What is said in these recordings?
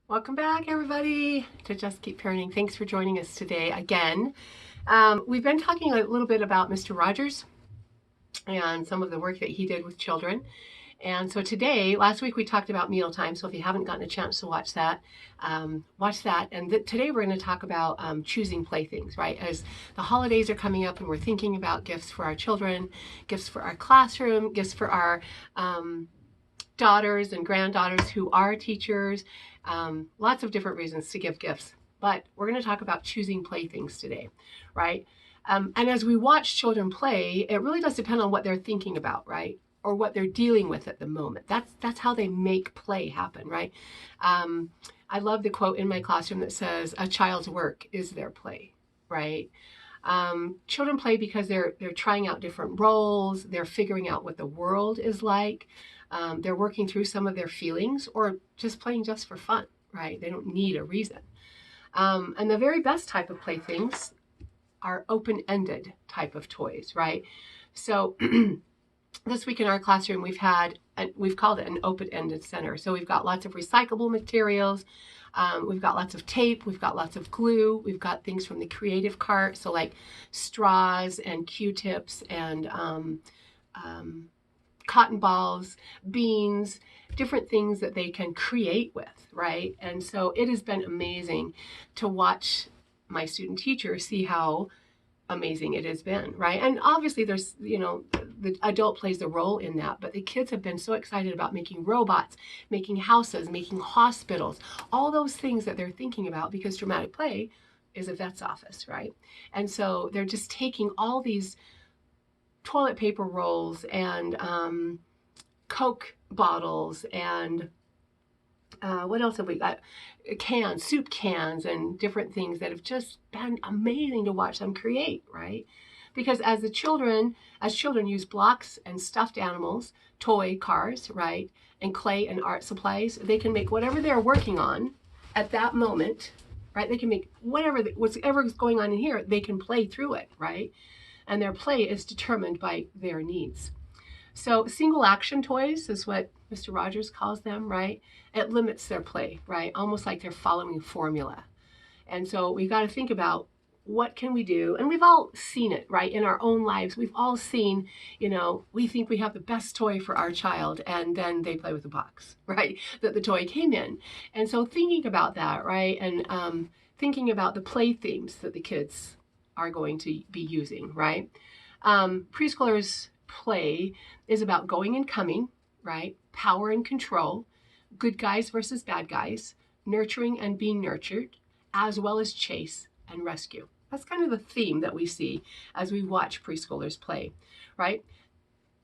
Welcome back, everybody, to Just Keep Parenting. Thanks for joining us today again. We've been talking a little bit about Mr. Rogers and some of the work that he did with children. And so today, last week we talked about mealtime. So if you haven't gotten a chance to watch that, watch that. And today we're going to talk about choosing playthings, right? As the holidays are coming up and we're thinking about gifts for our children, gifts for our classroom, gifts for our daughters and granddaughters who are teachers, lots of different reasons to give gifts. But we're going to talk about choosing playthings today, right? And as we watch children play, it really does depend on what they're thinking about, right? Or what they're dealing with at the moment. That's how they make play happen, right? I love the quote in my classroom that says, "A child's work is their play," right? Children play because they're trying out different roles. They're figuring out what the world is like. They're working through some of their feelings or just playing just for fun, right? They don't need a reason. And the very best type of playthings are open-ended type of toys, right? So this week in our classroom, we've called it an open-ended center. So we've got lots of recyclable materials. We've got lots of tape. We've got lots of glue. We've got things from the creative cart. So like straws and Q-tips and cotton balls, beans, different things that they can create with, right? And so it has been amazing to watch my student teachers see how amazing it has been, right? And obviously there's, the adult plays a role in that, but the kids have been so excited about making robots, making houses, making hospitals, all those things that they're thinking about because dramatic play is a vet's office, right? And so they're just taking all these toilet paper rolls and Coke bottles and what else have we got? Cans, soup cans, and different things that have just been amazing to watch them create, right? Because as children use blocks and stuffed animals, toy cars, right, and clay and art supplies, they can make whatever they're working on at that moment, right? They can make whatever is going on in here, they can play through it, right? And their play is determined by their needs. So single action toys is what Mr. Rogers calls them, right? It limits their play, right? Almost like they're following formula. And so we got to think about what can we do? And we've all seen it, right? In our own lives, we've all seen, we think we have the best toy for our child and then they play with the box, right? That the toy came in. And so thinking about that, right? And thinking about the play themes that the kids are going to be using, right? Preschoolers play is about going and coming, right? Power and control, good guys versus bad guys, nurturing and being nurtured, as well as chase and rescue. That's kind of the theme that we see as we watch preschoolers play, right?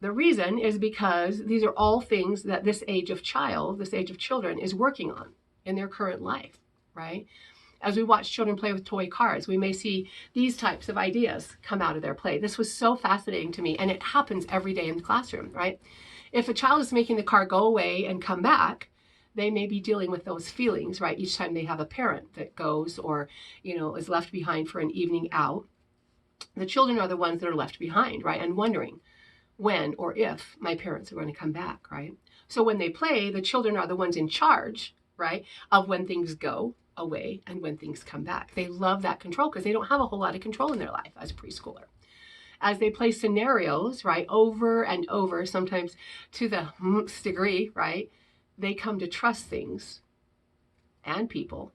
The reason is because these are all things that this age of children is working on in their current life, right? As we watch children play with toy cars, we may see these types of ideas come out of their play. This was so fascinating to me, and it happens every day in the classroom, right? If a child is making the car go away and come back, they may be dealing with those feelings, right? Each time they have a parent that goes or, is left behind for an evening out. The children are the ones that are left behind, right? And wondering when or if my parents are going to come back, right? So when they play, the children are the ones in charge, right, of when things go away and when things come back. They love that control because they don't have a whole lot of control in their life as a preschooler. As they play scenarios, right, over and over, sometimes to the nth degree, right, they come to trust things and people,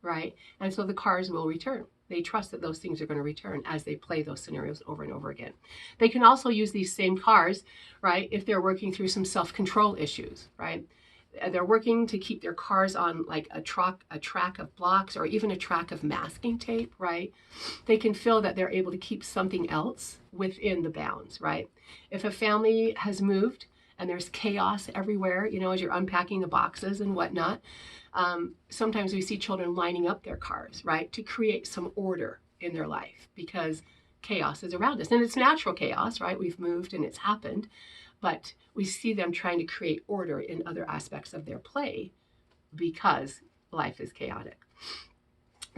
right? And so the cars will return. They trust that those things are going to return as they play those scenarios over and over again. They can also use these same cars, right, if they're working through some self-control issues, right? They're working to keep their cars on like a track of blocks or even a track of masking tape, right? They can feel that they're able to keep something else within the bounds, right? If a family has moved and there's chaos everywhere, as you're unpacking the boxes and whatnot, sometimes we see children lining up their cars, right, to create some order in their life because chaos is around us. And it's natural chaos, right? We've moved and it's happened. But we see them trying to create order in other aspects of their play because life is chaotic.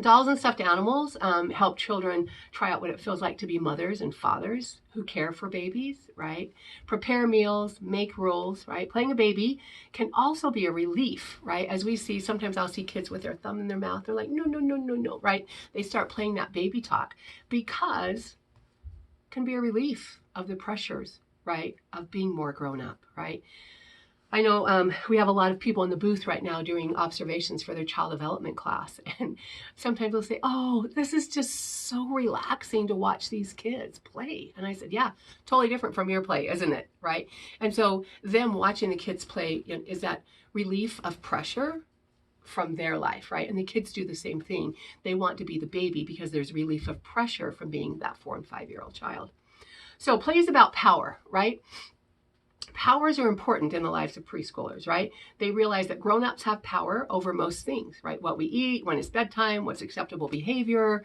Dolls and stuffed animals help children try out what it feels like to be mothers and fathers who care for babies, right? Prepare meals, make rules, right? Playing a baby can also be a relief, right? As we see, sometimes I'll see kids with their thumb in their mouth. They're like, no, no, no, no, no, right? They start playing that baby talk because it can be a relief of the pressures, right? Of being more grown up, right? I know we have a lot of people in the booth right now doing observations for their child development class. And sometimes they'll say, oh, this is just so relaxing to watch these kids play. And I said, yeah, totally different from your play, isn't it? Right. And so them watching the kids play is that relief of pressure from their life, right? And the kids do the same thing. They want to be the baby because there's relief of pressure from being that 4 and 5-year-old child. So play is about power, right? Powers are important in the lives of preschoolers, right? They realize that grown-ups have power over most things, right? What we eat, when it's bedtime, what's acceptable behavior.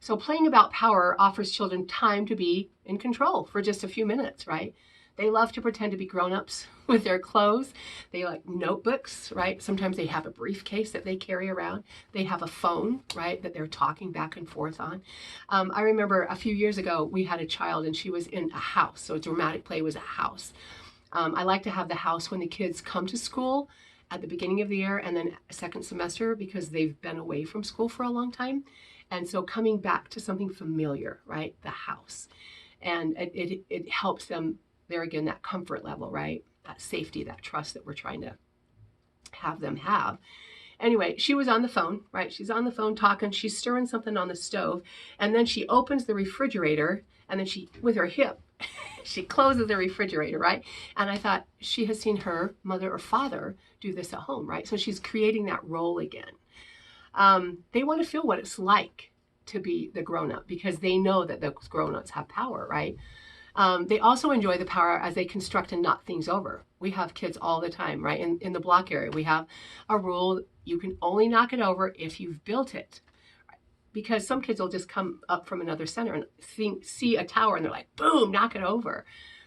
So playing about power offers children time to be in control for just a few minutes, right? They love to pretend to be grown-ups with their clothes. They like notebooks, right? Sometimes they have a briefcase that they carry around. They have a phone, right, that they're talking back and forth on. I remember a few years ago, we had a child and she was in a house. So a dramatic play was a house. I like to have the house when the kids come to school at the beginning of the year and then second semester because they've been away from school for a long time. And so coming back to something familiar, right? The house. And it helps them there again, that comfort level, right? That safety, that trust that we're trying to have them have. Anyway, she was on the phone, right? She's on the phone talking. She's stirring something on the stove. And then she opens the refrigerator and then she, with her hip, she closes the refrigerator, right? And I thought she has seen her mother or father do this at home, right? So she's creating that role again. They want to feel what it's like to be the grown-up because they know that those grown-ups have power, right? They also enjoy the power as they construct and knock things over. We have kids all the time, right? In the block area, we have a rule, you can only knock it over if you've built it. Because some kids will just come up from another center and see a tower and they're like, boom, knock it over,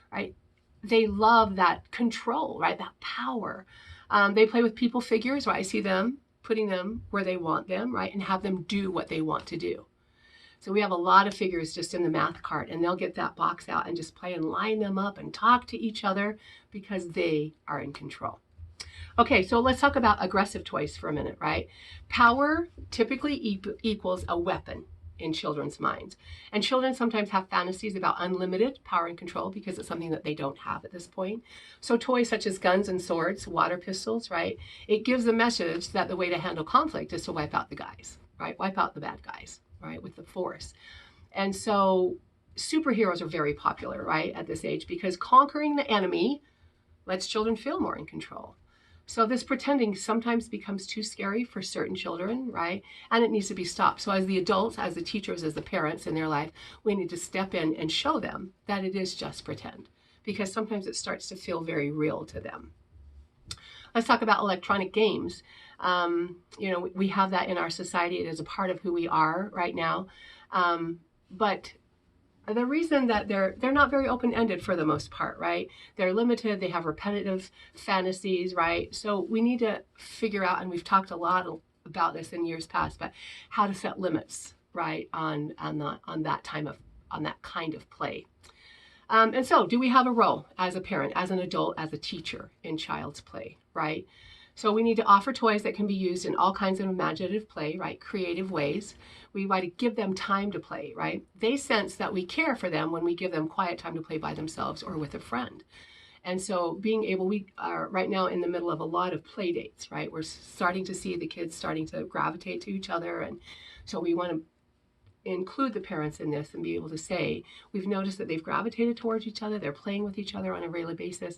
right? They love that control, right? That power. They play with people figures, right? I see them putting them where they want them, right? And have them do what they want to do. So we have a lot of figures just in the math cart and they'll get that box out and just play and line them up and talk to each other because they are in control. Okay, so let's talk about aggressive toys for a minute, right? Power typically equals a weapon in children's minds. And children sometimes have fantasies about unlimited power and control because it's something that they don't have at this point. So toys such as guns and swords, water pistols, right? It gives a message that the way to handle conflict is to wipe out the guys, right? Wipe out the bad guys, right? With the force. And so superheroes are very popular, right? At this age because conquering the enemy lets children feel more in control. So this pretending sometimes becomes too scary for certain children, right? And it needs to be stopped. So as the adults, as the teachers, as the parents in their life, we need to step in and show them that it is just pretend because sometimes it starts to feel very real to them. Let's talk about electronic games. We have that in our society. It is a part of who we are right now. But the reason that they're not very open-ended for the most part, right? They're limited, they have repetitive fantasies, right? So we need to figure out, and we've talked a lot about this in years past, but how to set limits, right, on that kind of play. And so do we have a role as a parent, as an adult, as a teacher in child's play, right? So we need to offer toys that can be used in all kinds of imaginative play, right? Creative ways. We want to give them time to play, right? They sense that we care for them when we give them quiet time to play by themselves or with a friend. And so we are right now in the middle of a lot of play dates, right? We're starting to see the kids starting to gravitate to each other. And so we want to include the parents in this and be able to say, we've noticed that they've gravitated towards each other, they're playing with each other on a regular basis,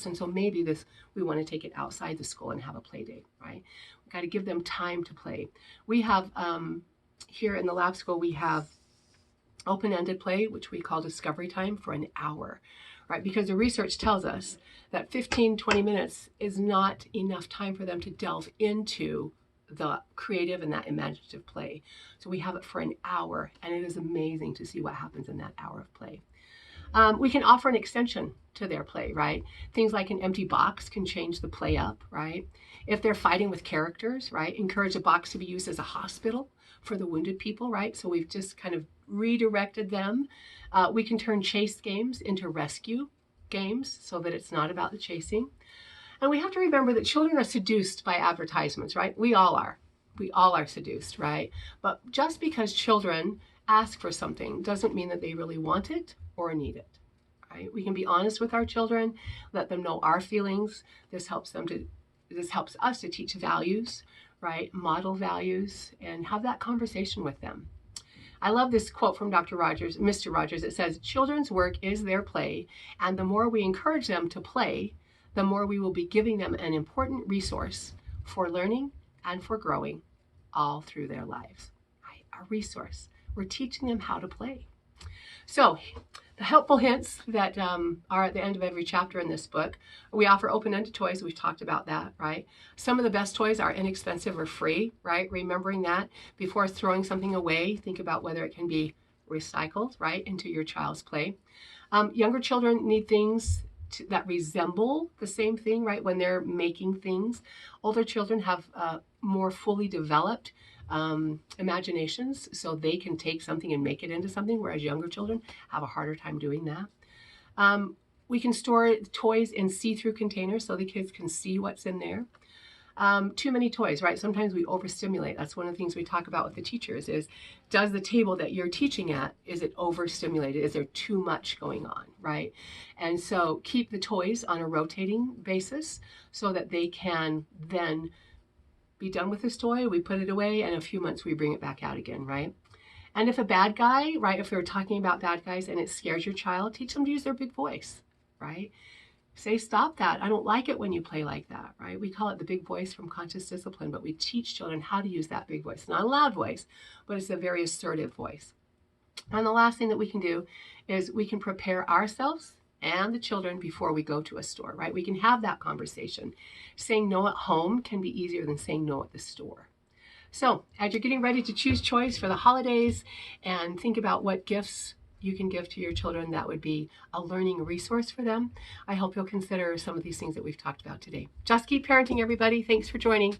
and so maybe we want to take it outside the school and have a play date, right? We've got to give them time to play. We have, here in the lab school, we have open-ended play, which we call discovery time for an hour, right? Because the research tells us that 15-20 minutes is not enough time for them to delve into the creative and that imaginative play. So we have it for an hour, and it is amazing to see what happens in that hour of play. We can offer an extension to their play, right? Things like an empty box can change the play up, right? If they're fighting with characters, right? Encourage a box to be used as a hospital for the wounded people, right? So we've just kind of redirected them. We can turn chase games into rescue games so that it's not about the chasing. And we have to remember that children are seduced by advertisements, right? We all are. We all are seduced, right? But just because children ask for something doesn't mean that they really want it or need it, right? We can be honest with our children, let them know our feelings. This helps us to teach values, right? Model values and have that conversation with them. I love this quote from Dr. Rogers, Mr. Rogers. It says, "Children's work is their play, and the more we encourage them to play, the more we will be giving them an important resource for learning and for growing all through their lives." Right? A resource. We're teaching them how to play. So, the helpful hints that are at the end of every chapter in this book. We offer open-ended toys. We've talked about that, right? Some of the best toys are inexpensive or free, right? Remembering that before throwing something away, think about whether it can be recycled, right, into your child's play. Younger children need things that resemble the same thing, right, when they're making things. Older children have more fully developed imaginations, so they can take something and make it into something, whereas younger children have a harder time doing that. We can store toys in see-through containers so the kids can see what's in there. Too many toys, right? Sometimes we overstimulate. That's one of the things we talk about with the teachers is, does the table that you're teaching at, is it overstimulated? Is there too much going on, right? And so keep the toys on a rotating basis so that they can then be done with this toy, we put it away, and in a few months we bring it back out again, right? And if a bad guy, right, if we're talking about bad guys and it scares your child, teach them to use their big voice, right? Say, stop that. I don't like it when you play like that, right? We call it the big voice from conscious discipline, but we teach children how to use that big voice. Not a loud voice, but it's a very assertive voice. And the last thing that we can do is we can prepare ourselves and the children before we go to a store, right? We can have that conversation. Saying no at home can be easier than saying no at the store. So as you're getting ready to choose choice for the holidays and think about what gifts you can give to your children that would be a learning resource for them, I hope you'll consider some of these things that we've talked about today. Just keep parenting, everybody. Thanks for joining.